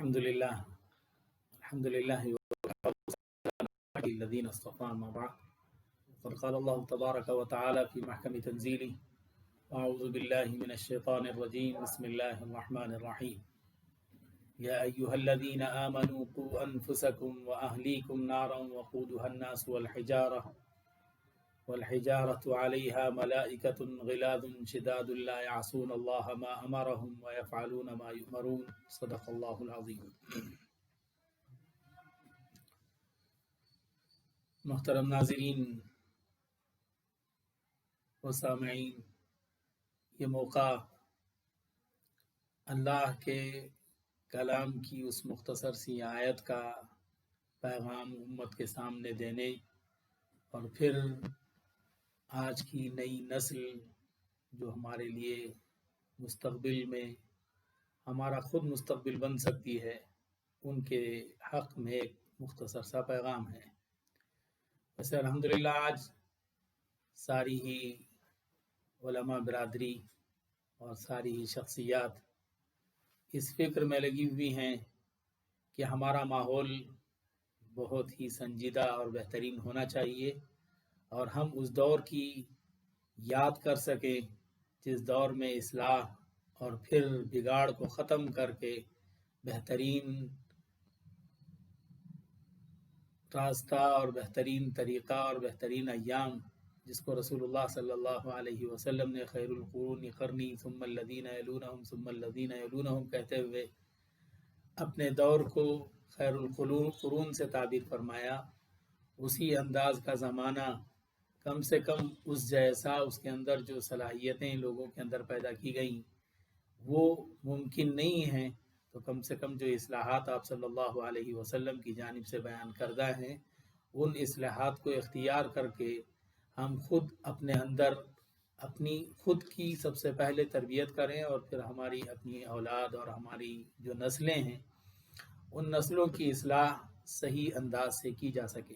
الحمد لله الذين اصطفى ما بعد. قد قال الله تبارك وتعالى في محكم تنزيله: أعوذ بالله من الشيطان الرجيم. بسم الله الرحمن الرحيم. يا أيها الذين آمنوا قوا أنفسكم وأهليكم نارا وقودها الناس والحجارة عليها ملائكة غلاظ شداد لا يعصون الله ما أمرهم ويفعلون ما يؤمرون. صدق الله العظيم. محترم ناظرین و سامعین، یہ موقع اللہ کے کلام کی اس مختصر سی آیت کا پیغام امت کے سامنے دینے اور پھر آج کی نئی نسل جو ہمارے لیے مستقبل میں ہمارا خود مستقبل بن سکتی ہے، ان کے حق میں ایک مختصر سا پیغام ہے. ویسے الحمدللہ آج ساری ہی علماء برادری اور ساری ہی شخصیات اس فکر میں لگی ہوئی ہیں کہ ہمارا ماحول بہت ہی سنجیدہ اور بہترین ہونا چاہیے اور ہم اس دور کی یاد کر سکیں جس دور میں اصلاح اور پھر بگاڑ کو ختم کر کے بہترین راستہ اور بہترین طریقہ اور بہترین ایام، جس کو رسول اللہ صلی اللہ علیہ وسلم نے خیر القرون قرنی ثم الذین یلونہم ثم الذین یلونہم کہتے ہوئے اپنے دور کو خیر القرون سے تعبیر فرمایا. اسی انداز کا زمانہ کم سے کم اس جیسا، اس کے اندر جو صلاحیتیں لوگوں کے اندر پیدا کی گئیں وہ ممکن نہیں ہیں، تو کم سے کم جو اصلاحات آپ صلی اللہ علیہ وسلم کی جانب سے بیان کردہ ہیں ان اصلاحات کو اختیار کر کے ہم خود اپنے اندر اپنی خود کی سب سے پہلے تربیت کریں اور پھر ہماری اپنی اولاد اور ہماری جو نسلیں ہیں ان نسلوں کی اصلاح صحیح انداز سے کی جا سکے.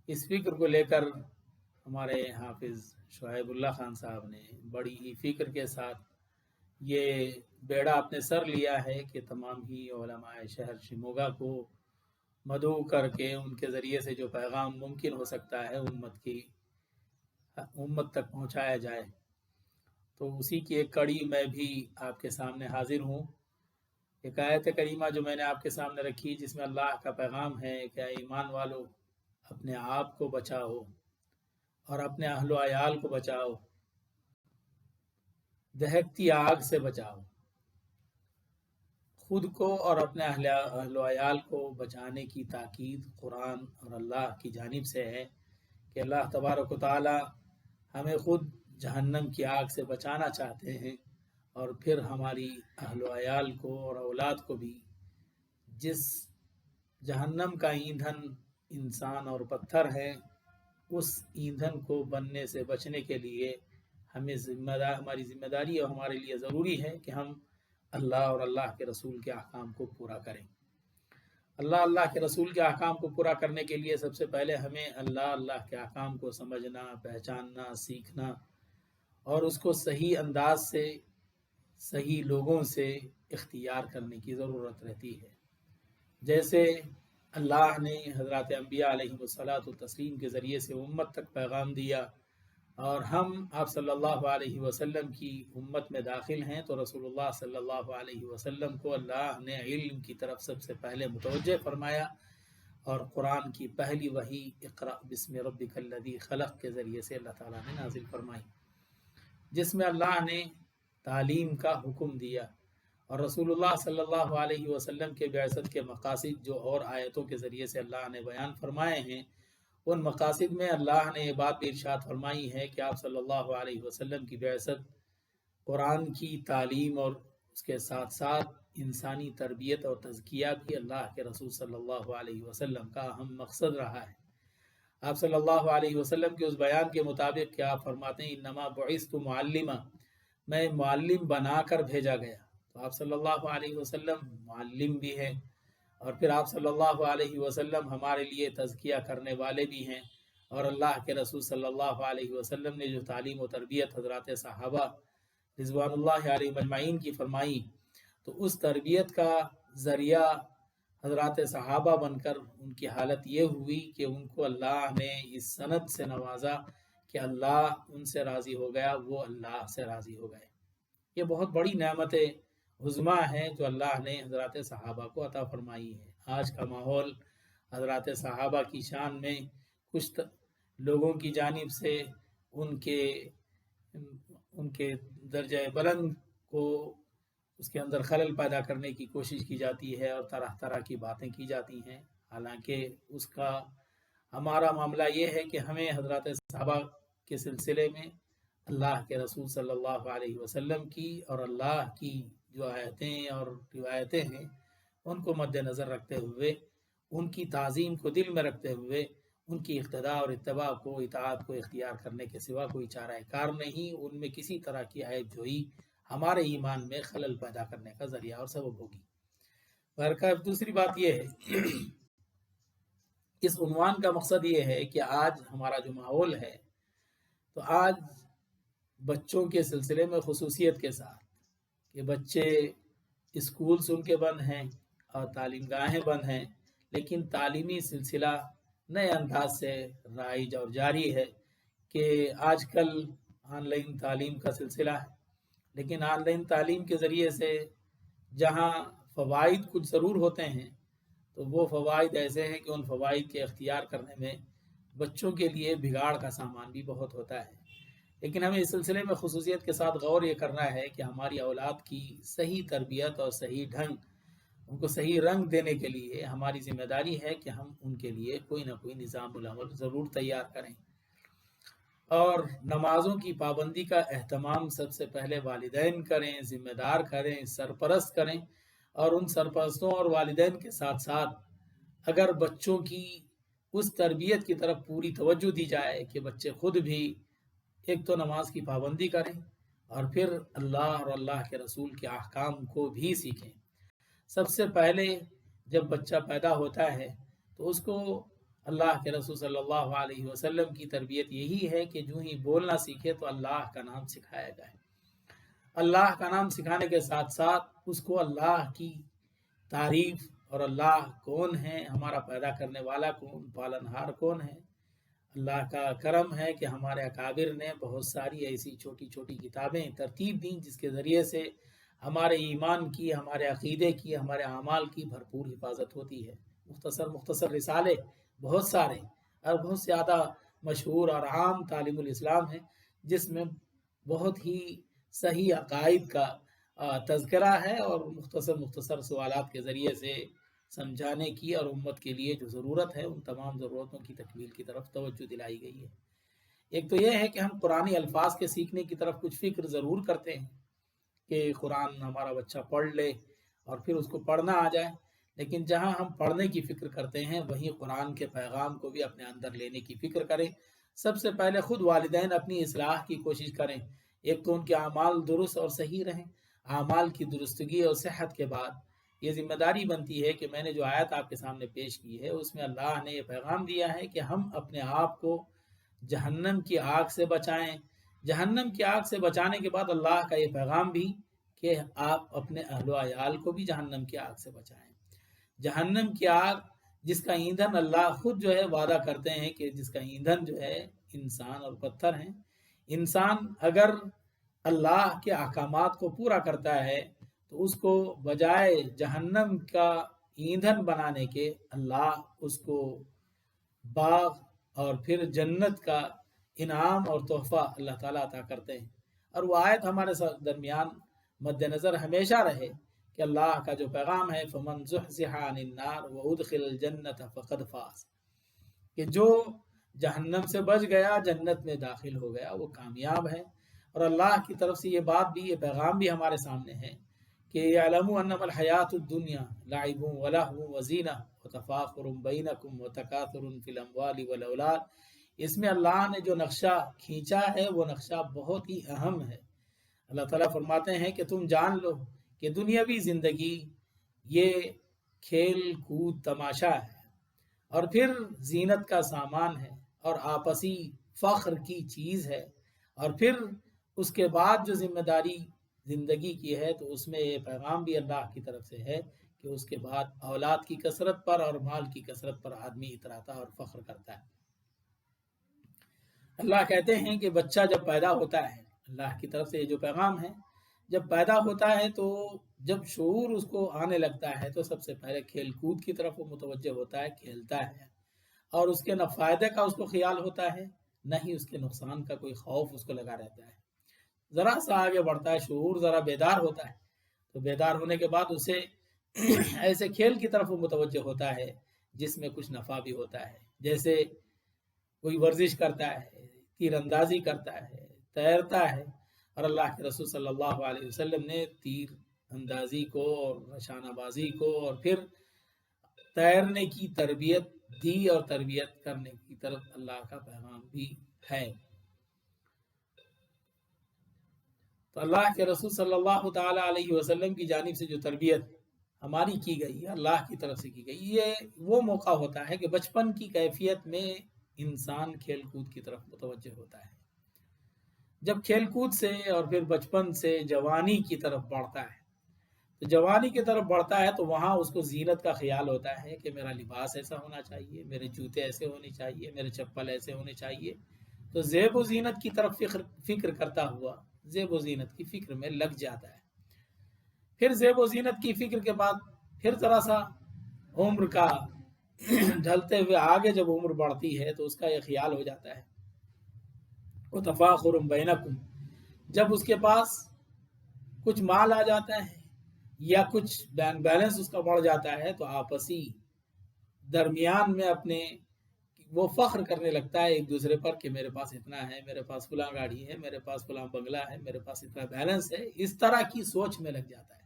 اس فکر کو لے کر ہمارے حافظ شعیب اللہ خان صاحب نے بڑی ہی فکر کے ساتھ یہ بیڑا اپنے سر لیا ہے کہ تمام ہی علماء شہر شموگا کو مدعو کر کے ان کے ذریعے سے جو پیغام ممکن ہو سکتا ہے امت تک پہنچایا جائے. تو اسی کی ایک کڑی میں بھی آپ کے سامنے حاضر ہوں. ایک آیت کریمہ جو میں نے آپ کے سامنے رکھی جس میں اللہ کا پیغام ہے کہ اے ایمان والو، اپنے آپ کو بچاؤ اور اپنے اہل و عیال کو بچاؤ، دہکتی آگ سے بچاؤ. خود کو اور اپنے اہل و عیال کو بچانے کی تاکید قرآن اور اللہ کی جانب سے ہے کہ اللہ تبارک و تعالی ہمیں خود جہنم کی آگ سے بچانا چاہتے ہیں اور پھر ہماری اہل و عیال کو اور اولاد کو بھی. جس جہنم کا ایندھن انسان اور پتھر ہے، اس ایندھن کو بننے سے بچنے کے لیے ہماری ذمہ داری اور ہمارے لیے ضروری ہے کہ ہم اللہ اور اللہ کے رسول کے احکام کو پورا کریں. اللہ کے رسول کے احکام کو پورا کرنے کے لیے سب سے پہلے ہمیں اللہ کے احکام کو سمجھنا، پہچاننا، سیکھنا اور اس کو صحیح انداز سے صحیح لوگوں سے اختیار کرنے کی ضرورت رہتی ہے. جیسے اللہ نے حضرات انبیاء علیہ الصلاۃ والتسلیم کے ذریعے سے امت تک پیغام دیا اور ہم آپ صلی اللہ علیہ وسلم کی امت میں داخل ہیں، تو رسول اللہ صلی اللہ علیہ وسلم کو اللہ نے علم کی طرف سب سے پہلے متوجہ فرمایا اور قرآن کی پہلی وحی اقرأ بسم ربک الذی خلق کے ذریعے سے اللہ تعالیٰ نے نازل فرمائی، جس میں اللہ نے تعلیم کا حکم دیا. اور رسول اللہ صلی اللہ علیہ وسلم کے بعثت کے مقاصد جو اور آیتوں کے ذریعے سے اللہ نے بیان فرمائے ہیں، ان مقاصد میں اللہ نے یہ بات بھی ارشاد فرمائی ہے کہ آپ صلی اللہ علیہ وسلم کی بعثت قرآن کی تعلیم اور اس کے ساتھ ساتھ انسانی تربیت اور تزکیہ بھی اللہ کے رسول صلی اللہ علیہ وسلم کا اہم مقصد رہا ہے. آپ صلی اللہ علیہ وسلم کے اس بیان کے مطابق کہ آپ فرماتے ہیں انما بعثت معلما، میں معلم بنا کر بھیجا گیا. تو آپ صلی اللہ علیہ وسلم معلم بھی ہیں اور پھر آپ صلی اللہ علیہ وسلم ہمارے لیے تزکیہ کرنے والے بھی ہیں. اور اللہ کے رسول صلی اللہ علیہ وسلم نے جو تعلیم و تربیت حضرات صحابہ رضوان اللہ علیہ مجمعین کی فرمائی، تو اس تربیت کا ذریعہ حضرات صحابہ بن کر ان کی حالت یہ ہوئی کہ ان کو اللہ نے اس سند سے نوازا کہ اللہ ان سے راضی ہو گیا، وہ اللہ سے راضی ہو گئے۔ یہ بہت بڑی نعمت عظمیٰ ہے جو اللہ نے حضرات صحابہ کو عطا فرمائی ہے۔ آج کا ماحول حضرات صحابہ کی شان میں کچھ لوگوں کی جانب سے ان کے درجہ بلند کو اس کے اندر خلل پیدا کرنے کی کوشش کی جاتی ہے اور طرح طرح کی باتیں کی جاتی ہیں، حالانکہ اس کا ہمارا معاملہ یہ ہے کہ ہمیں حضرات صحابہ کے سلسلے میں اللہ کے رسول صلی اللہ علیہ وسلم کی اور اللہ کی جو آیتیں اور روایتیں ہیں ان کو مد نظر رکھتے ہوئے، ان کی تعظیم کو دل میں رکھتے ہوئے، ان کی اقتداء اور اتباع کو، اطاعت کو اختیار کرنے کے سوا کوئی چارہ کار نہیں۔ ان میں کسی طرح کی عیب جوئی ہمارے ایمان میں خلل پیدا کرنے کا ذریعہ اور سبب ہوگی۔ برکت دوسری بات یہ ہے، اس عنوان کا مقصد یہ ہے کہ آج ہمارا جو ماحول ہے، تو آج بچوں کے سلسلے میں خصوصیت کے ساتھ کہ بچے اسکولز ان کے بند ہیں اور تعلیم گاہیں بند ہیں، لیکن تعلیمی سلسلہ نئے انداز سے رائج اور جاری ہے کہ آج کل آن لائن تعلیم کا سلسلہ ہے، لیکن آن لائن تعلیم کے ذریعے سے جہاں فوائد کچھ ضرور ہوتے ہیں، تو وہ فوائد ایسے ہیں کہ ان فوائد کے اختیار کرنے میں بچوں کے لیے بگاڑ کا سامان بھی بہت ہوتا ہے۔ لیکن ہمیں اس سلسلے میں خصوصیت کے ساتھ غور یہ کرنا ہے کہ ہماری اولاد کی صحیح تربیت اور صحیح ڈھنگ، ان کو صحیح رنگ دینے کے لیے ہماری ذمہ داری ہے کہ ہم ان کے لیے کوئی نہ کوئی نظام العمل ضرور تیار کریں۔ اور نمازوں کی پابندی کا اہتمام سب سے پہلے والدین کریں، ذمہ دار کریں، سرپرست کریں، اور ان سرپرستوں اور والدین کے ساتھ ساتھ اگر بچوں کی اس تربیت کی طرف پوری توجہ دی جائے کہ بچے خود بھی ایک تو نماز کی پابندی کریں اور پھر اللہ اور اللہ کے رسول کے احکام کو بھی سیکھیں۔ سب سے پہلے جب بچہ پیدا ہوتا ہے تو اس کو اللہ کے رسول صلی اللہ علیہ وسلم کی تربیت یہی ہے کہ جو ہی بولنا سیکھے تو اللہ کا نام سکھایا جائے۔ اللہ کا نام سکھانے کے ساتھ ساتھ اس کو اللہ کی تعریف اور اللہ کون ہے، ہمارا پیدا کرنے والا کون، پالنہار کون ہے۔ اللہ کا کرم ہے کہ ہمارے اکابر نے بہت ساری ایسی چھوٹی چھوٹی کتابیں ترتیب دیں جس کے ذریعے سے ہمارے ایمان کی، ہمارے عقیدے کی، ہمارے اعمال کی بھرپور حفاظت ہوتی ہے۔ مختصر رسالے بہت سارے اور بہت زیادہ مشہور اور عام تعلیم الاسلام ہے، جس میں بہت ہی صحیح عقائد کا تذکرہ ہے اور مختصر سوالات کے ذریعے سے سمجھانے کی اور امت کے لیے جو ضرورت ہے ان تمام ضرورتوں کی تکمیل کی طرف توجہ دلائی گئی ہے۔ ایک تو یہ ہے کہ ہم قرآنی الفاظ کے سیکھنے کی طرف کچھ فکر ضرور کرتے ہیں کہ قرآن ہمارا بچہ پڑھ لے اور پھر اس کو پڑھنا آ جائے، لیکن جہاں ہم پڑھنے کی فکر کرتے ہیں وہیں قرآن کے پیغام کو بھی اپنے اندر لینے کی فکر کریں۔ سب سے پہلے خود والدین اپنی اصلاح کی کوشش کریں، ایک تو ان کے اعمال درست اور صحیح رہیں۔ اعمال کی درستگی اور صحت کے بعد یہ ذمہ داری بنتی ہے کہ میں نے جو آیت آپ کے سامنے پیش کی ہے اس میں اللہ نے یہ پیغام دیا ہے کہ ہم اپنے آپ کو جہنم کی آگ سے بچائیں۔ جہنم کی آگ سے بچانے کے بعد اللہ کا یہ پیغام بھی کہ آپ اپنے اہل و عیال کو بھی جہنم کی آگ سے بچائیں۔ جہنم کی آگ جس کا ایندھن اللہ خود جو ہے وعدہ کرتے ہیں کہ جس کا ایندھن جو ہے انسان اور پتھر ہیں۔ انسان اگر اللہ کے احکامات کو پورا کرتا ہے تو اس کو بجائے جہنم کا ایندھن بنانے کے اللہ اس کو باغ اور پھر جنت کا انعام اور تحفہ اللہ تعالیٰ عطا کرتے ہیں۔ اور وہ آیت ہمارے درمیان مد نظر ہمیشہ رہے کہ اللہ کا جو پیغام ہے فَمَنْ زُحْزِحَ عَنِ النَّارِ وَأُدْخِلَ الْجَنَّةَ فَقَدْ فَازَ، کہ جو جہنم سے بچ گیا، جنت میں داخل ہو گیا، وہ کامیاب ہے۔ اور اللہ کی طرف سے یہ بات بھی، یہ پیغام بھی ہمارے سامنے ہے کہ یعلموا انما الحیات الدنیا لعب ولہو وزینہ وتفاخر بینکم وتکاثر فی الاموال والاولاد۔ اس میں اللہ نے جو نقشہ کھینچا ہے وہ نقشہ بہت ہی اہم ہے۔ اللہ تعالیٰ فرماتے ہیں کہ تم جان لو کہ دنیاوی زندگی یہ کھیل کود تماشا ہے اور پھر زینت کا سامان ہے اور آپسی فخر کی چیز ہے، اور پھر اس کے بعد جو ذمہ داری زندگی کی ہے تو اس میں یہ پیغام بھی اللہ کی طرف سے ہے کہ اس کے بعد اولاد کی کثرت پر اور مال کی کثرت پر آدمی اتراتا اور فخر کرتا ہے۔ اللہ کہتے ہیں کہ بچہ جب پیدا ہوتا ہے، اللہ کی طرف سے یہ جو پیغام ہے، جب پیدا ہوتا ہے تو جب شعور اس کو آنے لگتا ہے تو سب سے پہلے کھیل کود کی طرف وہ متوجہ ہوتا ہے، کھیلتا ہے، اور اس کے نہ فائدے کا اس کو خیال ہوتا ہے، نہ ہی اس کے نقصان کا کوئی خوف اس کو لگا رہتا ہے۔ ذرا سا آگے بڑھتا ہے، شعور ذرا بیدار ہوتا ہے، تو بیدار ہونے کے بعد اسے ایسے کھیل کی طرف وہ متوجہ ہوتا ہے جس میں کچھ نفع بھی ہوتا ہے، جیسے کوئی ورزش کرتا ہے، تیر اندازی کرتا ہے، تیرتا ہے، اور اللہ کے رسول صلی اللہ علیہ وسلم نے تیر اندازی کو اور نشانہ بازی کو اور پھر تیرنے کی تربیت دی، اور تربیت کرنے کی طرف اللہ کا پیغام بھی ہے۔ تو اللہ کے رسول صلی اللہ تعالی علیہ وسلم کی جانب سے جو تربیت ہماری کی گئی ہے، اللہ کی طرف سے کی گئی، یہ وہ موقع ہوتا ہے کہ بچپن کی کیفیت میں انسان کھیل کود کی طرف متوجہ ہوتا ہے۔ جب کھیل کود سے اور پھر بچپن سے جوانی کی طرف بڑھتا ہے، تو جوانی کی طرف بڑھتا ہے تو وہاں اس کو زینت کا خیال ہوتا ہے کہ میرا لباس ایسا ہونا چاہیے، میرے جوتے ایسے ہونے چاہیے، میرے چپل ایسے ہونے چاہیے، تو زیب و زینت کی طرف فکر کرتا ہوا زیب و زینت کی فکر میں لگ جاتا ہے۔ پھر زیب و زینت کی فکر کے بعد پھر ذرا سا عمر کا ڈھلتے ہوئے آگے جب عمر بڑھتی ہے تو اس کا یہ خیال ہو جاتا ہے، وَتَفَاخُرٌ بَيْنَكُمْ، جب اس کے پاس کچھ مال آ جاتا ہے یا کچھ بینک بیلنس اس کا بڑھ جاتا ہے تو آپسی درمیان میں اپنے وہ فخر کرنے لگتا ہے ایک دوسرے پر کہ میرے پاس اتنا ہے، میرے پاس فلاں گاڑی ہے، میرے پاس فلاں بنگلہ ہے، میرے پاس اتنا بیلنس ہے، اس طرح کی سوچ میں لگ جاتا ہے۔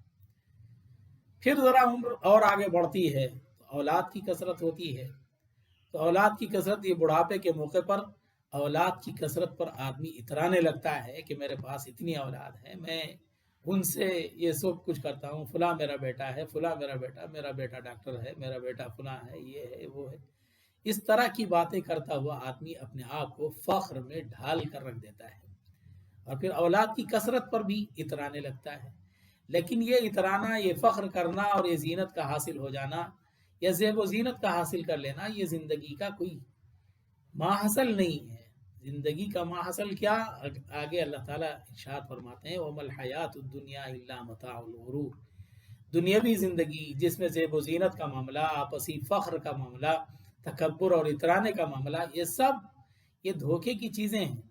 پھر ذرا عمر اور آگے بڑھتی ہے تو اولاد کی کثرت ہوتی ہے، تو اولاد کی کثرت، یہ بڑھاپے کے موقع پر اولاد کی کثرت پر آدمی اترانے لگتا ہے کہ میرے پاس اتنی اولاد ہے، میں ان سے یہ سب کچھ کرتا ہوں، فلاں میرا بیٹا ہے، فلاں میرا بیٹا ڈاکٹر ہے، میرا بیٹا فلاں ہے، یہ ہے وہ ہے، اس طرح کی باتیں کرتا ہوا آدمی اپنے آپ کو فخر میں ڈھال کر رکھ دیتا ہے، اور پھر اولاد کی کثرت پر بھی اترانے لگتا ہے۔ لیکن یہ اترانا، یہ فخر کرنا اور یہ زینت کا حاصل ہو جانا یا زیب و زینت کا حاصل کر لینا، یہ زندگی کا کوئی ماحصل نہیں ہے۔ زندگی کا ماحصل کیا؟ آگے اللہ تعالیٰ ارشاد فرماتے ہیں وَمَا الْحَيَاةُ الدُّنْيَا إِلَّا مَتَاعُ الْغُرُورِ، دنیاوی زندگی جس میں زیب و زینت کا معاملہ، آپسی فخر کا معاملہ، تکبر اور اترانے کا معاملہ، یہ دھوکے کی چیزیں ہیں۔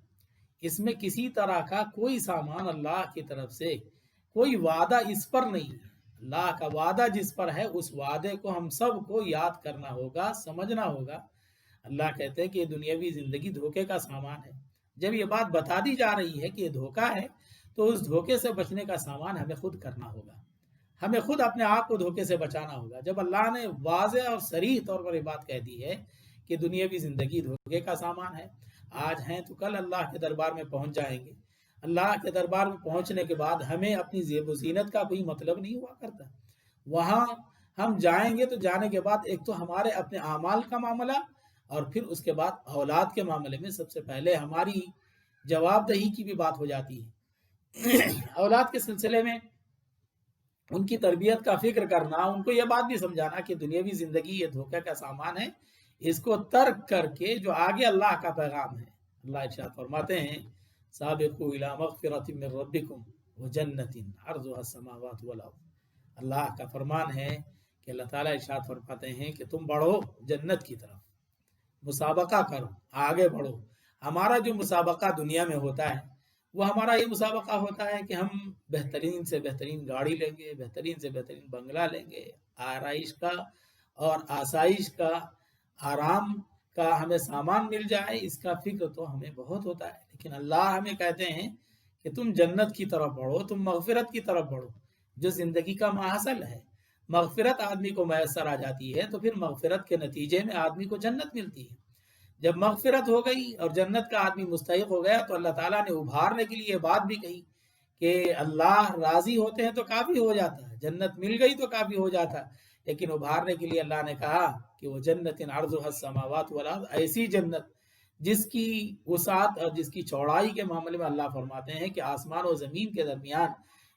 اس میں کسی طرح کا کوئی سامان اللہ کی طرف سے، کوئی وعدہ اس پر نہیں ہے۔ اللہ کا وعدہ جس پر ہے اس وعدے کو ہم سب کو یاد کرنا ہوگا، سمجھنا ہوگا۔ اللہ کہتے ہیں کہ یہ دنیاوی زندگی دھوکے کا سامان ہے۔ جب یہ بات بتا دی جا رہی ہے کہ یہ دھوکہ ہے تو اس دھوکے سے بچنے کا سامان ہمیں خود کرنا ہوگا، ہمیں خود اپنے آپ کو دھوکے سے بچانا ہوگا۔ جب اللہ نے واضح اور صریح طور پر یہ بات کہہ دی ہے کہ دنیاوی زندگی دھوکے کا سامان ہے، آج ہیں تو کل اللہ کے دربار میں پہنچ جائیں گے۔ اللہ کے دربار میں پہنچنے کے بعد ہمیں اپنی زیب و زینت کا کوئی مطلب نہیں ہوا کرتا۔ وہاں ہم جائیں گے تو جانے کے بعد ایک تو ہمارے اپنے اعمال کا معاملہ، اور پھر اس کے بعد اولاد کے معاملے میں سب سے پہلے ہماری جواب دہی کی بھی بات ہو جاتی ہے۔ اولاد کے سلسلے میں ان کی تربیت کا فکر کرنا، ان کو یہ بات بھی سمجھانا کہ دنیاوی زندگی یہ دھوکے کا سامان ہے، اس کو ترک کر کے جو آگے اللہ کا پیغام ہے۔ اللہ ارشاد فرماتے ہیں سابقوا الی مغفرۃ من ربکم وجنۃ عرضها السماوات والارض، اللہ کا فرمان ہے کہ اللہ تعالیٰ ارشاد فرماتے ہیں کہ تم بڑھو جنت کی طرف، مسابقہ کرو، آگے بڑھو۔ ہمارا جو مسابقہ دنیا میں ہوتا ہے وہ ہمارا یہ مسابقہ ہوتا ہے کہ ہم بہترین سے بہترین گاڑی لیں گے، بہترین سے بہترین بنگلہ لیں گے، آرائش کا اور آسائش کا، آرام کا ہمیں سامان مل جائے، اس کا فکر تو ہمیں بہت ہوتا ہے۔ لیکن اللہ ہمیں کہتے ہیں کہ تم جنت کی طرف بڑھو، تم مغفرت کی طرف بڑھو، جو زندگی کا ماحصل ہے۔ مغفرت آدمی کو میسر آ جاتی ہے تو پھر مغفرت کے نتیجے میں آدمی کو جنت ملتی ہے۔ جب مغفرت ہو گئی اور جنت کا آدمی مستحق ہو گیا تو اللہ تعالیٰ نے ابھارنے کے لیے یہ بات بھی کہی کہ اللہ راضی ہوتے ہیں تو کافی ہو جاتا ہے، جنت مل گئی تو کافی ہو جاتا ہے، لیکن ابھارنے کے لیے اللہ نے کہا کہ وہ جنت عرضها السماوات والارض، ایسی جنت جس کی وسعت اور جس کی چوڑائی کے معاملے میں اللہ فرماتے ہیں کہ آسمان و زمین کے درمیان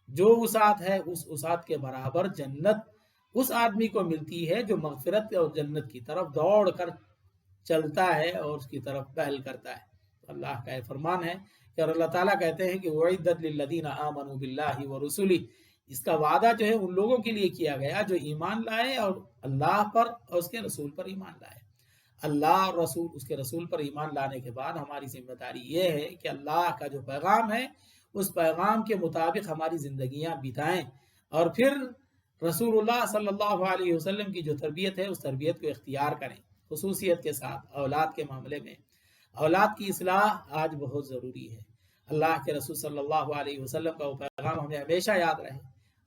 جو وسعت ہے اس وسعت کے برابر جنت اس آدمی کو ملتی ہے جو مغفرت اور جنت کی طرف دوڑ کر چلتا ہے اور اس کی طرف پہل کرتا ہے. تو اللہ کا یہ فرمان ہے کہ اور اللہ تعالیٰ کہتے ہیں کہ وَعِدَّتْ لِلَّذِينَ آمَنُوا بِاللَّهِ وَرُسُلِهِ، اس کا وعدہ جو ہے ان لوگوں کے لیے کیا گیا جو ایمان لائے اور اللہ پر اور اس کے رسول پر ایمان لائے. اللہ اور رسول اس کے رسول پر ایمان لانے کے بعد ہماری ذمہ داری یہ ہے کہ اللہ کا جو پیغام ہے اس پیغام کے مطابق ہماری زندگیاں بتائیں، اور پھر رسول اللہ صلی اللہ علیہ وسلم کی جو تربیت ہے اس تربیت کو اختیار کریں، خصوصیت کے ساتھ اولاد کے معاملے میں. اولاد کی اصلاح آج بہت ضروری ہے. اللہ کے رسول صلی اللہ علیہ وسلم کا وہ پیغام ہمیں ہمیشہ یاد رہے.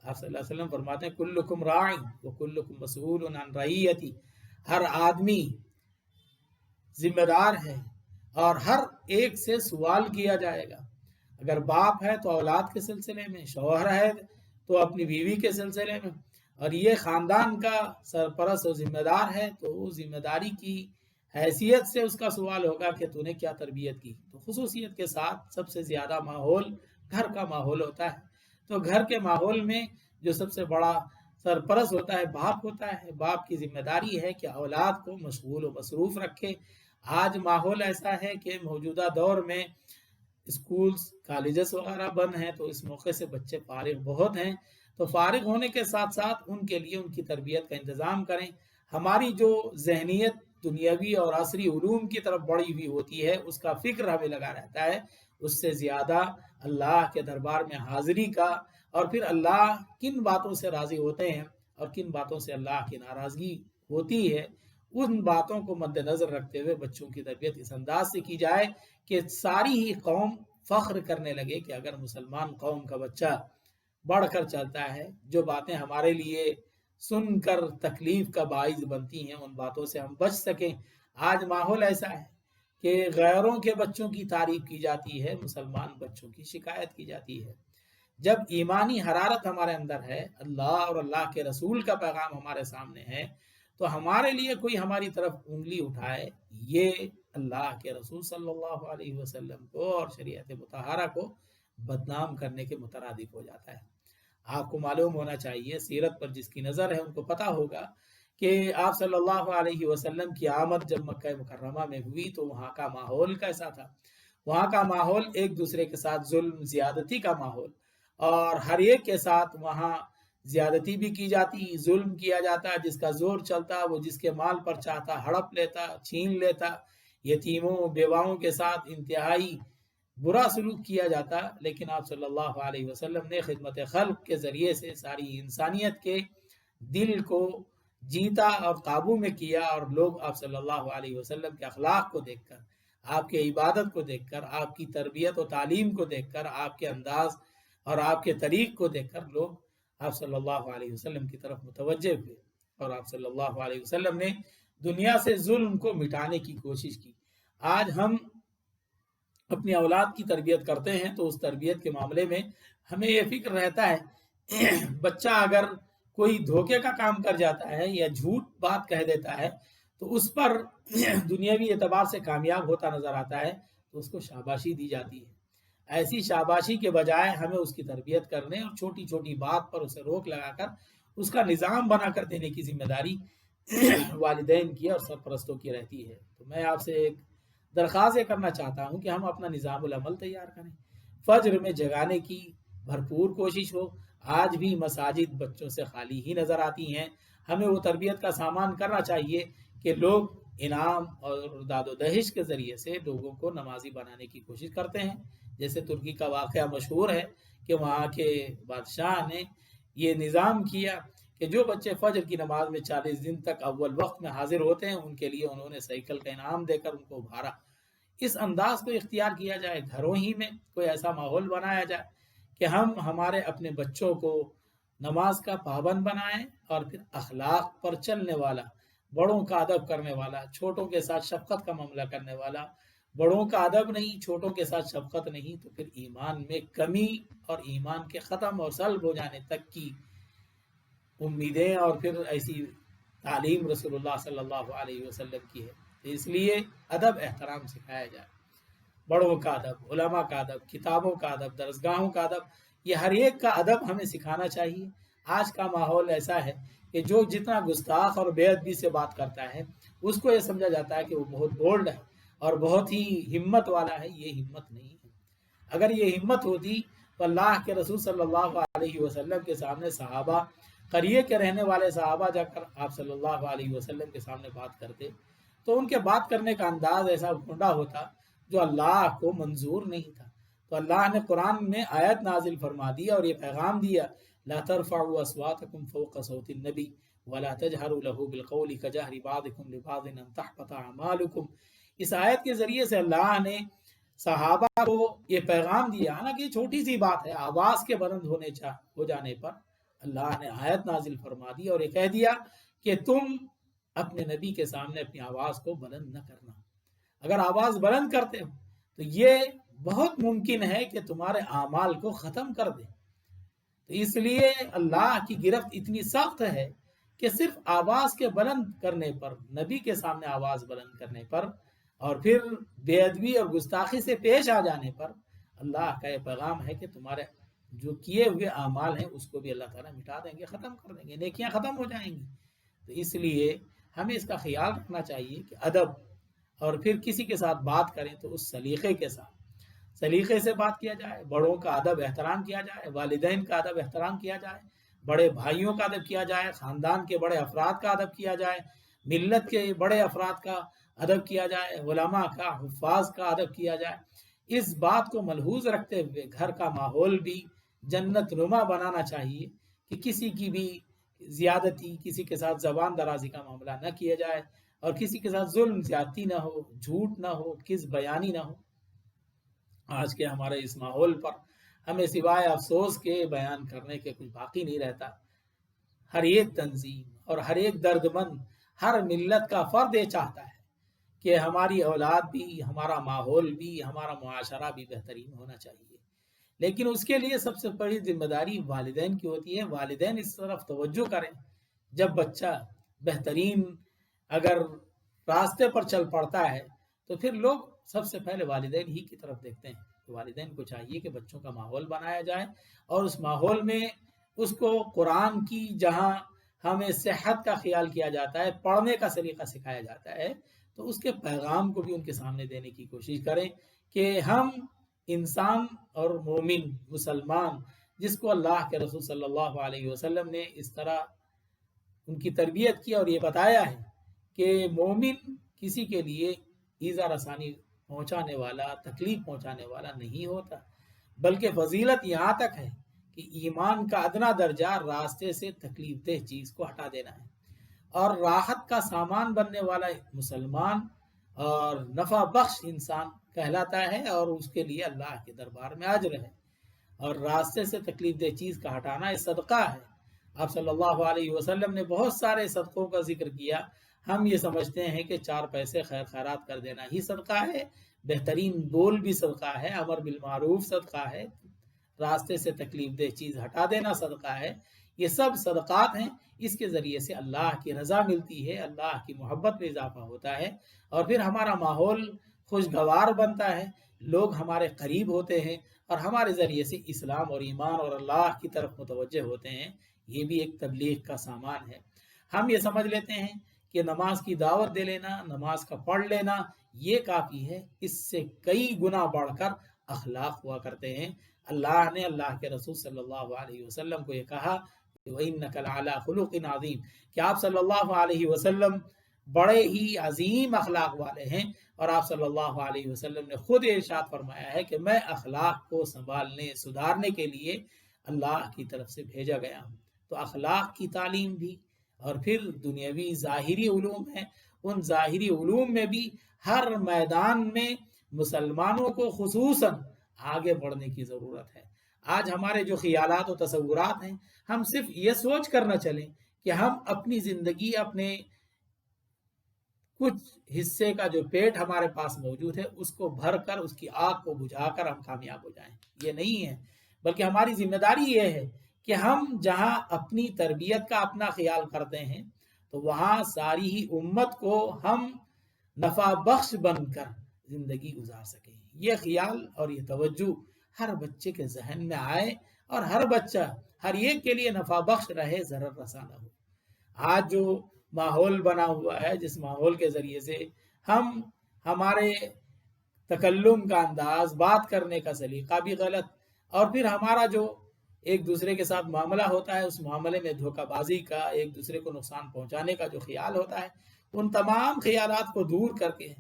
آپ صلی اللہ علیہ وسلم فرماتے ہیں کلکم راع وکلکم مسئول عن رعیتی، ہر آدمی ذمہ دار ہے اور ہر ایک سے سوال کیا جائے گا. اگر باپ ہے تو اولاد کے سلسلے میں، شوہر ہے تو اپنی بیوی کے سلسلے میں، اور یہ خاندان کا سرپرست و ذمہ دار ہے تو ذمہ داری کی حیثیت سے اس کا سوال ہوگا کہ تو نے کیا تربیت کی. تو خصوصیت کے ساتھ سب سے زیادہ ماحول گھر کا ماحول ہوتا ہے. تو گھر کے ماحول میں جو سب سے بڑا سرپرست ہوتا ہے باپ ہوتا ہے. باپ کی ذمہ داری ہے کہ اولاد کو مشغول و مصروف رکھے. آج ماحول ایسا ہے کہ موجودہ دور میں اسکولز کالجز وغیرہ بند ہیں، تو اس موقع سے بچے فارغ بہت ہیں. تو فارغ ہونے کے ساتھ ساتھ ان کے لیے ان کی تربیت کا انتظام کریں. ہماری جو ذہنیت دنیاوی اور عصری علوم کی طرف بڑھی ہوئی ہوتی ہے اس کا فکر ہمیں لگا رہتا ہے، اس سے زیادہ اللہ کے دربار میں حاضری کا، اور پھر اللہ کن باتوں سے راضی ہوتے ہیں اور کن باتوں سے اللہ کی ناراضگی ہوتی ہے، ان باتوں کو مد نظر رکھتے ہوئے بچوں کی تربیت اس انداز سے کی جائے کہ ساری ہی قوم فخر کرنے لگے کہ اگر مسلمان قوم کا بچہ بڑھ کر چلتا ہے، جو باتیں ہمارے لیے سن کر تکلیف کا باعث بنتی ہیں ان باتوں سے ہم بچ سکیں. آج ماحول ایسا ہے کہ غیروں کے بچوں کی تعریف کی جاتی ہے، مسلمان بچوں کی شکایت کی جاتی ہے. جب ایمانی حرارت ہمارے اندر ہے، اللہ اور اللہ کے رسول کا پیغام ہمارے سامنے ہے، تو ہمارے لیے کوئی ہماری طرف انگلی اٹھائے، یہ اللہ کے رسول صلی اللہ علیہ وسلم کو اور شریعت مطہرہ کو بدنام کرنے کے مترادف ہو جاتا ہے. آپ کو معلوم ہونا چاہیے، سیرت پر جس کی نظر ہے ان کو پتہ ہوگا کہ آپ صلی اللہ علیہ وسلم کی آمد جب مکہ مکرمہ میں ہوئی تو وہاں کا ماحول کیسا تھا. وہاں کا ماحول ایک دوسرے کے ساتھ ظلم زیادتی کا ماحول، اور ہر ایک کے ساتھ وہاں زیادتی بھی کی جاتی، ظلم کیا جاتا. جس کا زور چلتا وہ جس کے مال پر چاہتا ہڑپ لیتا، چھین لیتا. یتیموں بیواؤں کے ساتھ انتہائی برا سلوک کیا جاتا. لیکن آپ صلی اللہ علیہ وسلم نے خدمت خلق کے ذریعے سے ساری انسانیت کے دل کو جیتا اور قابو میں کیا، اور لوگ آپ صلی اللہ علیہ وسلم کے اخلاق کو دیکھ کر، آپ کے عبادت کو دیکھ کر، آپ کی تربیت و تعلیم کو دیکھ کر، آپ کے انداز اور آپ کے طریق کو دیکھ کر لوگ آپ صلی اللہ علیہ وسلم کی طرف متوجہ ہوئے، اور آپ صلی اللہ علیہ وسلم نے دنیا سے ظلم کو مٹانے کی کوشش کی. آج ہم اپنی اولاد کی تربیت کرتے ہیں تو اس تربیت کے معاملے میں ہمیں یہ فکر رہتا ہے بچہ اگر کوئی دھوکے کا کام کر جاتا ہے یا جھوٹ بات کہہ دیتا ہے تو اس پر دنیاوی اعتبار سے کامیاب ہوتا نظر آتا ہے تو اس کو شاباشی دی جاتی ہے. ایسی شاباشی کے بجائے ہمیں اس کی تربیت کرنے اور چھوٹی چھوٹی بات پر اسے روک لگا کر اس کا نظام بنا کر دینے کی ذمہ داری والدین کی اور سرپرستوں کی رہتی ہے. تو میں آپ سے ایک درخواست کرنا چاہتا ہوں کہ ہم اپنا نظام العمل تیار کریں. فجر میں جگانے کی بھرپور کوشش ہو. آج بھی مساجد بچوں سے خالی ہی نظر آتی ہیں. ہمیں وہ تربیت کا سامان کرنا چاہیے کہ لوگ انعام اور داد و دہش کے ذریعے سے لوگوں کو نمازی بنانے کی کوشش کرتے ہیں. جیسے ترکی کا واقعہ مشہور ہے کہ وہاں کے بادشاہ نے یہ نظام کیا کہ جو بچے فجر کی نماز میں 40 دن تک اول وقت میں حاضر ہوتے ہیں ان کے لیے انہوں نے سائیکل کا انعام دے کر ان کو ابھارا. اس انداز کو اختیار کیا جائے، گھروں ہی میں کوئی ایسا ماحول بنایا جائے کہ ہم ہمارے اپنے بچوں کو نماز کا پابند بنائیں اور پھر اخلاق پر چلنے والا، بڑوں کا ادب کرنے والا، چھوٹوں کے ساتھ شفقت کا معاملہ کرنے والا. بڑوں کا ادب نہیں، چھوٹوں کے ساتھ شفقت نہیں، تو پھر ایمان میں کمی اور ایمان کے ختم اور سلب ہو جانے تک کی امیدیں اور پھر ایسی تعلیم رسول اللہ صلی اللہ علیہ وسلم کی ہے. اس لیے ادب احترام سکھایا جائے، بڑوں کا ادب، علماء کا ادب، کتابوں کا ادب، درسگاہوں کا ادب، یہ ہر ایک کا ادب ہمیں سکھانا چاہیے. آج کا ماحول ایسا ہے کہ کہ جو جتنا گستاخ اور بے ادبی سے بات کرتا ہے اس کو یہ سمجھا جاتا ہے کہ وہ بہت بولڈ ہے اور بہت ہی ہمت والا ہے. یہ ہمت نہیں ہے. اگر یہ ہمت ہوتی تو اللہ کے رسول صلی اللہ علیہ وسلم کے سامنے صحابہ قریے کے رہنے والے صحابہ جا کر آپ صلی اللہ علیہ وسلم کے سامنے بات کرتے تو ان کے بات کرنے کا انداز ایسا گھنڈا ہوتا جو اللہ کو منظور نہیں تھا. تو اللہ نے قرآن میں آیت نازل فرما دیا اور یہ پیغام دیا لا ترفعوا اصواتکم فوق صوت النبی ولا تجهروا له بالقول كجهر بعضكم لبعض ان تحبط اعمالكم. اس آیت کے ذریعے سے اللہ نے صحابہ کو یہ پیغام دیا. حالانکہ یہ چھوٹی سی بات ہے, آواز کے بلند ہو جانے پر اللہ نے آیت نازل فرما دی اور یہ کہہ دیا کہ تم اپنے نبی کے سامنے اپنی آواز کو بلند نہ کرنا. اگر آواز بلند کرتے ہو تو یہ بہت ممکن ہے کہ تمہارے اعمال کو ختم کر دے. تو اس لیے اللہ کی گرفت اتنی سخت ہے کہ صرف آواز کے بلند کرنے پر, نبی کے سامنے آواز بلند کرنے پر اور پھر بے ادبی اور گستاخی سے پیش آ جانے پر اللہ کا یہ پیغام ہے کہ تمہارے جو کیے ہوئے اعمال ہیں اس کو بھی اللہ تعالیٰ مٹا دیں گے, ختم کر دیں گے, نیکیاں ختم ہو جائیں گی. تو اس لیے ہمیں اس کا خیال رکھنا چاہیے کہ ادب, اور پھر کسی کے ساتھ بات کریں تو اس سلیقے کے ساتھ, سلیقے سے بات کیا جائے, بڑوں کا ادب احترام کیا جائے, والدین کا ادب احترام کیا جائے, بڑے بھائیوں کا ادب کیا جائے, خاندان کے بڑے افراد کا ادب کیا جائے, ملت کے بڑے افراد کا ادب کیا جائے, علماء کا, حفاظ کا ادب کیا جائے. اس بات کو ملحوظ رکھتے ہوئے گھر کا ماحول بھی جنت نما بنانا چاہیے کہ کسی کی بھی زیادتی, کسی کے ساتھ زبان درازی کا معاملہ نہ کیا جائے اور کسی کے ساتھ ظلم زیادتی نہ ہو, جھوٹ نہ ہو, کذب بیانی نہ ہو. آج کے ہمارے اس ماحول پر ہمیں سوائے افسوس کے بیان کرنے کے کچھ باقی نہیں رہتا. ہر ایک تنظیم اور ہر ایک درد مند, ہر ملت کا فرد یہ چاہتا ہے کہ ہماری اولاد بھی, ہمارا ماحول بھی, ہمارا معاشرہ بھی بہترین ہونا چاہیے. لیکن اس کے لیے سب سے بڑی ذمہ داری والدین کی ہوتی ہے. والدین اس طرف توجہ کریں. جب بچہ بہترین اگر راستے پر چل پڑتا ہے تو پھر لوگ سب سے پہلے والدین ہی کی طرف دیکھتے ہیں. تو والدین کو چاہیے کہ بچوں کا ماحول بنایا جائے اور اس ماحول میں اس کو قرآن کی, جہاں ہمیں صحت کا خیال کیا جاتا ہے, پڑھنے کا سلیقہ سکھایا جاتا ہے, تو اس کے پیغام کو بھی ان کے سامنے دینے کی کوشش کریں کہ ہم انسان اور مومن مسلمان, جس کو اللہ کے رسول صلی اللہ علیہ وسلم نے اس طرح ان کی تربیت کی اور یہ بتایا ہے کہ مومن کسی کے لیے ایذا رسانی پہنچانے والا, تکلیف پہنچانے والا نہیں ہوتا, بلکہ فضیلت یہاں تک ہے کہ ایمان کا ادنا درجہ راستے سے تکلیف دہ چیز کو ہٹا دینا ہے, اور راحت کا سامان بننے والا مسلمان اور نفع بخش انسان کہلاتا ہے, اور اس کے لیے اللہ کے دربار میں اجر ہے. اور راستے سے تکلیف دہ چیز کا ہٹانا یہ صدقہ ہے. آپ صلی اللہ علیہ وسلم نے بہت سارے صدقوں کا ذکر کیا. ہم یہ سمجھتے ہیں کہ 4 پیسے خیر خیرات کر دینا ہی صدقہ ہے, بہترین بول بھی صدقہ ہے, امر بالمعروف صدقہ ہے, راستے سے تکلیف دہ چیز ہٹا دینا صدقہ ہے. یہ سب صدقات ہیں. اس کے ذریعے سے اللہ کی رضا ملتی ہے, اللہ کی محبت میں اضافہ ہوتا ہے, اور پھر ہمارا ماحول خوشگوار بنتا ہے, لوگ ہمارے قریب ہوتے ہیں اور ہمارے ذریعے سے اسلام اور ایمان اور اللہ کی طرف متوجہ ہوتے ہیں. یہ بھی ایک تبلیغ کا سامان ہے. ہم یہ سمجھ لیتے ہیں کہ نماز کی دعوت دے لینا, نماز کا پڑھ لینا یہ کافی ہے. اس سے کئی گنا بڑھ کر اخلاق ہوا کرتے ہیں. اللہ نے اللہ کے رسول صلی اللہ علیہ وسلم کو یہ کہا وَإِنَّكَ لَعَلَىٰ خُلُقٍ عَظِيمٍ, کہ آپ صلی اللہ علیہ وسلم بڑے ہی عظیم اخلاق والے ہیں. اور آپ صلی اللہ علیہ وسلم نے خود ارشاد فرمایا ہے کہ میں اخلاق کو سنبھالنے, سدھارنے کے لیے اللہ کی طرف سے بھیجا گیا ہوں. تو اخلاق کی تعلیم بھی, اور پھر دنیاوی ظاہری علوم ہیں, ان ظاہری علوم میں بھی ہر میدان میں مسلمانوں کو خصوصاً آگے بڑھنے کی ضرورت ہے. آج ہمارے جو خیالات و تصورات ہیں, ہم صرف یہ سوچ کر نہ چلیں کہ ہم اپنی زندگی, اپنے کچھ حصے کا جو پیٹ ہمارے پاس موجود ہے اس کو بھر کر, اس کی آگ کو بجھا کر ہم کامیاب ہو جائیں. یہ نہیں ہے, بلکہ ہماری ذمہ داری یہ ہے کہ ہم جہاں اپنی تربیت کا اپنا خیال کرتے ہیں تو وہاں ساری ہی امت کو ہم نفع بخش بن کر زندگی گزار سکیں. یہ خیال اور یہ توجہ ہر بچے کے ذہن میں آئے, اور ہر بچہ ہر ایک کے لیے نفع بخش رہے, ضرر رساں نہ ہو. آج جو ماحول بنا ہوا ہے، جس ماحول کے ذریعے سے ہم ہمارے تکلم کا انداز، بات کرنے کا سلیقہ بھی غلط، اور پھر ہمارا جو ایک دوسرے کے ساتھ معاملہ ہوتا ہے، اس معاملے میں دھوکہ بازی کا، ایک دوسرے کو نقصان پہنچانے کا جو خیال ہوتا ہے، ان تمام خیالات کو دور کر کے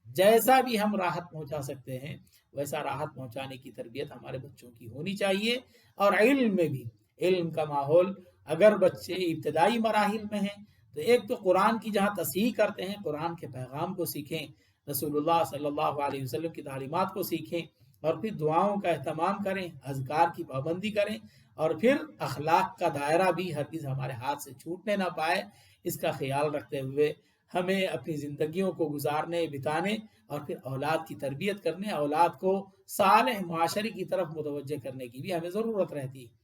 جیسا بھی ہم راحت پہنچا سکتے ہیں ویسا راحت پہنچانے کی تربیت ہمارے بچوں کی ہونی چاہیے۔ اور علم میں بھی، علم کا ماحول اگر بچے ابتدائی مراحل میں ہیں تو ایک تو قرآن کی جہاں تصحیح کرتے ہیں، قرآن کے پیغام کو سیکھیں، رسول اللہ صلی اللہ علیہ وسلم کی تعلیمات کو سیکھیں، اور پھر دعاؤں کا اہتمام کریں، اذکار کی پابندی کریں، اور پھر اخلاق کا دائرہ بھی ہرگز ہمارے ہاتھ سے چھوٹنے نہ پائے، اس کا خیال رکھتے ہوئے ہمیں اپنی زندگیوں کو گزارنے، بتانے، اور پھر اولاد کی تربیت کرنے، اولاد کو صالح معاشرے کی طرف متوجہ کرنے کی بھی ہمیں ضرورت رہتی ہے۔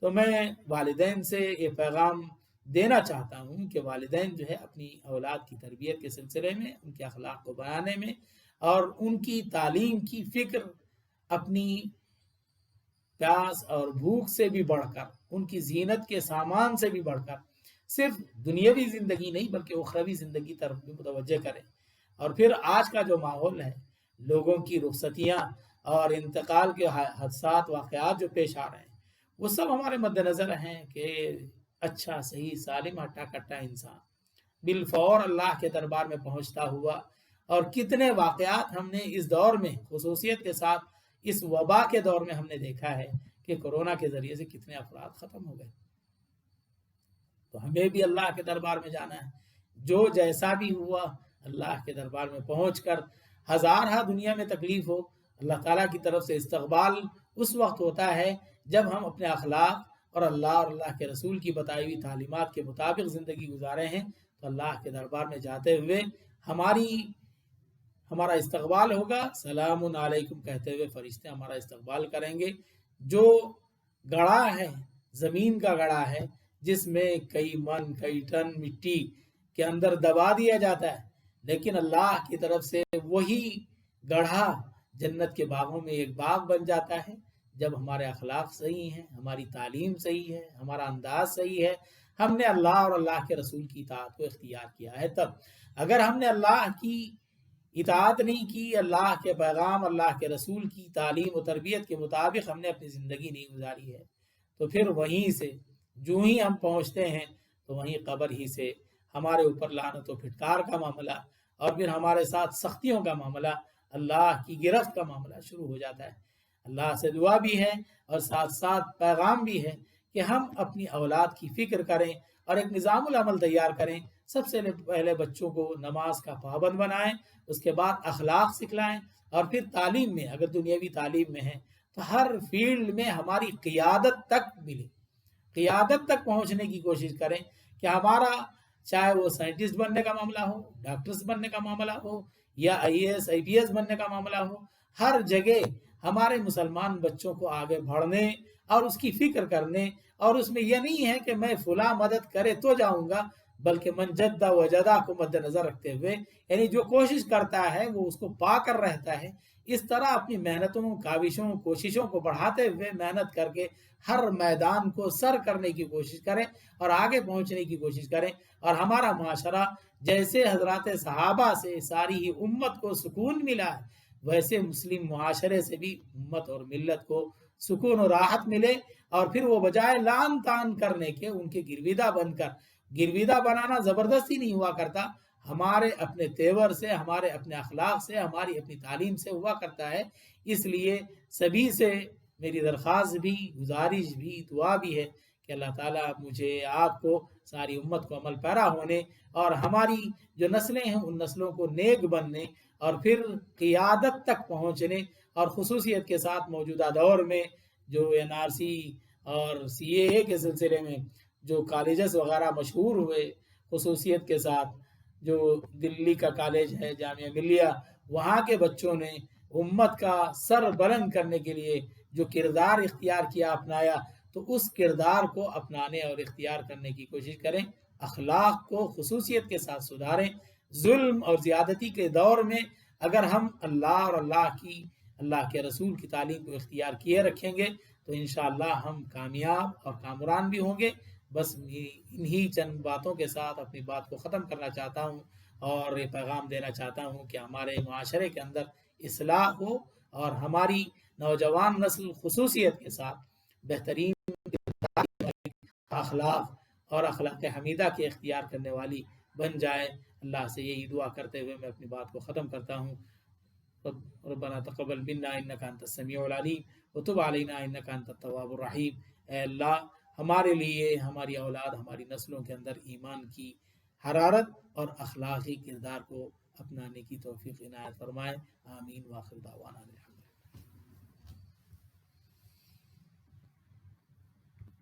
تو میں والدین سے یہ پیغام دینا چاہتا ہوں کہ والدین جو ہے اپنی اولاد کی تربیت کے سلسلے میں، ان کے اخلاق کو بنانے میں، اور ان کی تعلیم کی فکر اپنی پیاس اور بھوک سے بھی بڑھ کر، ان کی زینت کے سامان سے بھی بڑھ کر، صرف دنیاوی زندگی نہیں بلکہ اخروی زندگی طرف بھی متوجہ کریں۔ اور پھر آج کا جو ماحول ہے، لوگوں کی رخصتیاں اور انتقال کے حادثات، واقعات جو پیش آ رہے ہیں، وہ سب ہمارے مد نظر ہیں کہ اچھا، صحیح، سالم، ہٹا کٹا انسان بالفور اللہ کے دربار میں پہنچتا ہوا، اور کتنے واقعات ہم نے اس دور میں خصوصیت کے ساتھ اس وبا کے دور میں ہم نے دیکھا ہے کہ کورونا کے ذریعے سے کتنے افراد ختم ہو گئے۔ تو ہمیں بھی اللہ کے دربار میں جانا ہے، جو جیسا بھی ہوا اللہ کے دربار میں پہنچ کر، ہزارہ دنیا میں تکلیف ہو، اللہ تعالیٰ کی طرف سے استقبال اس وقت ہوتا ہے جب ہم اپنے اخلاق اور اللہ کے رسول کی بتائی ہوئی تعلیمات کے مطابق زندگی گزارے ہیں۔ تو اللہ کے دربار میں جاتے ہوئے ہمارا استقبال ہوگا، سلام علیکم کہتے ہوئے فرشتے ہمارا استقبال کریں گے۔ جو گڑھا ہے، زمین کا گڑھا ہے، جس میں کئی من، کئی ٹن مٹی کے اندر دبا دیا جاتا ہے، لیکن اللہ کی طرف سے وہی گڑھا جنت کے باغوں میں ایک باغ بن جاتا ہے جب ہمارے اخلاق صحیح ہیں، ہماری تعلیم صحیح ہے، ہمارا انداز صحیح ہے، ہم نے اللہ اور اللہ کے رسول کی اطاعت کو اختیار کیا ہے۔ تب اگر ہم نے اللہ کی اطاعت نہیں کی، اللہ کے پیغام، اللہ کے رسول کی تعلیم و تربیت کے مطابق ہم نے اپنی زندگی نہیں گزاری ہے، تو پھر وہیں سے جو ہی ہم پہنچتے ہیں تو وہیں قبر ہی سے ہمارے اوپر لعنت و پھٹکار کا معاملہ، اور پھر ہمارے ساتھ سختیوں کا معاملہ، اللہ کی گرفت کا معاملہ شروع ہو جاتا ہے۔ اللہ سے دعا بھی ہے اور ساتھ ساتھ پیغام بھی ہے کہ ہم اپنی اولاد کی فکر کریں اور ایک نظام العمل تیار کریں۔ سب سے پہلے بچوں کو نماز کا پابند بنائیں، اس کے بعد اخلاق سکھلائیں، اور پھر تعلیم میں، اگر دنیاوی تعلیم میں ہے تو ہر فیلڈ میں ہماری قیادت تک ملے، قیادت تک پہنچنے کی کوشش کریں کہ ہمارا چاہے وہ سائنٹسٹ بننے کا معاملہ ہو، ڈاکٹرز بننے کا معاملہ ہو، یا IAS IPS بننے کا معاملہ ہو، ہر جگہ ہمارے مسلمان بچوں کو آگے بڑھنے اور اس کی فکر کرنے، اور اس میں یہ نہیں ہے کہ میں فلاں مدد کرے تو جاؤں گا، بلکہ من جدہ وجدہ کو مد نظر رکھتے ہوئے، یعنی جو کوشش کرتا ہے وہ اس کو پا کر رہتا ہے۔ اس طرح اپنی محنتوں، کاوشوں، کوششوں کو بڑھاتے ہوئے محنت کر کے ہر میدان کو سر کرنے کی کوشش کریں اور آگے پہنچنے کی کوشش کریں۔ اور ہمارا معاشرہ جیسے حضرات صحابہ سے ساری ہی امت کو سکون ملا ہے، ویسے مسلم معاشرے سے بھی امت اور ملت کو سکون و راحت ملے، اور پھر وہ بجائے لان تان کرنے کے ان کے گرویدہ بن کر، گرویدہ بنانا زبردستی نہیں ہوا کرتا، ہمارے اپنے تیور سے، ہمارے اپنے اخلاق سے، ہماری اپنی تعلیم سے ہوا کرتا ہے۔ اس لیے سبھی سے میری درخواست بھی، گزارش بھی، دعا بھی ہے کہ اللہ تعالیٰ مجھے، آپ کو، ساری امت کو عمل پیرا ہونے اور ہماری جو نسلیں ہیں ان نسلوں کو نیک بننے اور پھر قیادت تک پہنچنے، اور خصوصیت کے ساتھ موجودہ دور میں جو NRC اور CAA کے سلسلے میں جو کالجز وغیرہ مشہور ہوئے، خصوصیت کے ساتھ جو دلی کا کالج ہے جامعہ ملیہ، وہاں کے بچوں نے امت کا سر بلند کرنے کے لیے جو کردار اختیار کیا، اپنایا، تو اس کردار کو اپنانے اور اختیار کرنے کی کوشش کریں، اخلاق کو خصوصیت کے ساتھ سدھاریں۔ ظلم اور زیادتی کے دور میں اگر ہم اللہ اور اللہ کے رسول کی تعلیم کو اختیار کیے رکھیں گے تو انشاءاللہ ہم کامیاب اور کامران بھی ہوں گے، بس انہی چند باتوں کے ساتھ اپنی بات کو ختم کرنا چاہتا ہوں، اور یہ پیغام دینا چاہتا ہوں کہ ہمارے معاشرے کے اندر اصلاح ہو، اور ہماری نوجوان نسل خصوصیت کے ساتھ بہترین اخلاق اور اخلاق حمیدہ کے اختیار کرنے والی بن جائے۔ اللہ سے یہی دعا کرتے ہوئے میں اپنی بات کو ختم کرتا ہوں۔ ربنا تقبل منا انك انت السميع العليم وتب علينا انك انت التواب الرحیم۔ اے اللہ ہمارے لیے، ہماری اولاد، ہماری نسلوں کے اندر ایمان کی حرارت اور اخلاقی کردار کو اپنانے کی توفیق عنایت فرمائے۔ آمین۔ واخر دعوانا